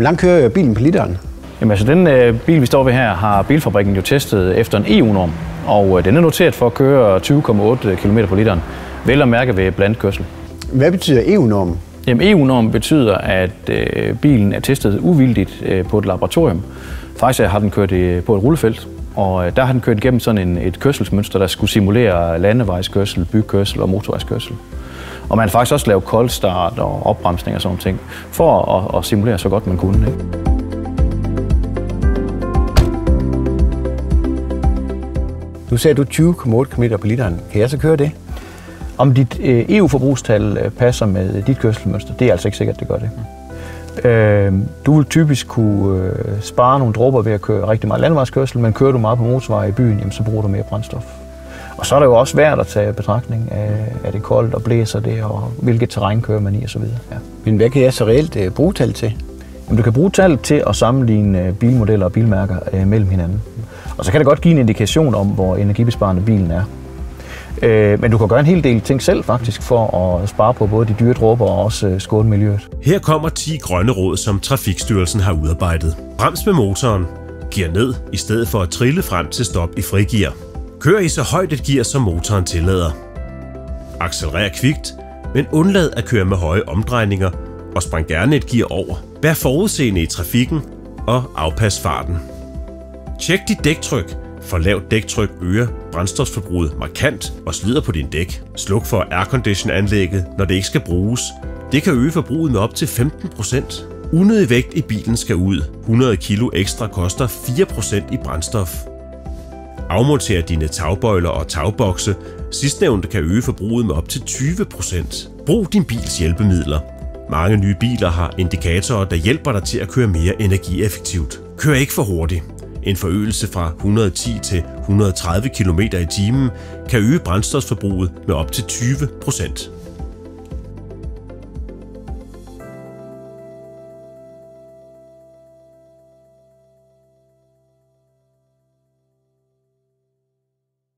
Hvor langt kører bilen på literen? Jamen altså, den bil, vi står ved her, har bilfabrikken jo testet efter en EU-norm, og den er noteret for at køre 20,8 km på literen, vel at mærke ved blandet kørsel. Hvad betyder EU-normen? Jamen, EU-normen betyder, at bilen er testet uvildigt på et laboratorium. Faktisk har den kørt på et rullefelt, og der har den kørt igennem sådan et kørselsmønster, der skulle simulere landevejskørsel, bykørsel og motorvejskørsel. Og man har faktisk også lavet koldstart og opbremsning og sådan ting, for at simulere så godt man kunne. Ikke? Nu sagde du 20,8 km på literen. Kan jeg så køre det? Om dit EU-forbrugstal passer med dit kørselsmønster, det er altså ikke sikkert, det gør det. Du vil typisk kunne spare nogle dråber ved at køre rigtig meget landevejskørsel, men kører du meget på motorvej i byen, jamen, så bruger du mere brændstof. Og så er der jo også værd at tage betragtning af det koldt og blæser det, og hvilket terræn kører man i osv. Ja. Men hvad kan jeg så reelt bruge tallet til? Jamen, du kan bruge tallet til at sammenligne bilmodeller og bilmærker mellem hinanden. Og så kan det godt give en indikation om, hvor energibesparende bilen er. Men du kan gøre en hel del ting selv faktisk for at spare på både de dyre dråber og også skåne miljøet. Her kommer 10 grønne råd, som Trafikstyrelsen har udarbejdet. Brems med motoren. Gear ned i stedet for at trille frem til stop i frigear. Kør i så højt et gear, som motoren tillader. Accelerer kvikt, men undlad at køre med høje omdrejninger og spring gerne et gear over. Vær forudseende i trafikken og afpas farten. Tjek dit dæktryk. For lavt dæktryk øger brændstofforbruget markant og slider på din dæk. Sluk for aircondition-anlægget, når det ikke skal bruges. Det kan øge forbruget med op til 15%. Unødig vægt i bilen skal ud. 100 kg ekstra koster 4% i brændstof. Afmonter dine tagbøjler og tagbokse. Sidstnævnte kan øge forbruget med op til 20%. Brug din bils hjælpemidler. Mange nye biler har indikatorer, der hjælper dig til at køre mere energieffektivt. Kør ikke for hurtigt. En forøgelse fra 110 til 130 km/t kan øge brændstofforbruget med op til 20%.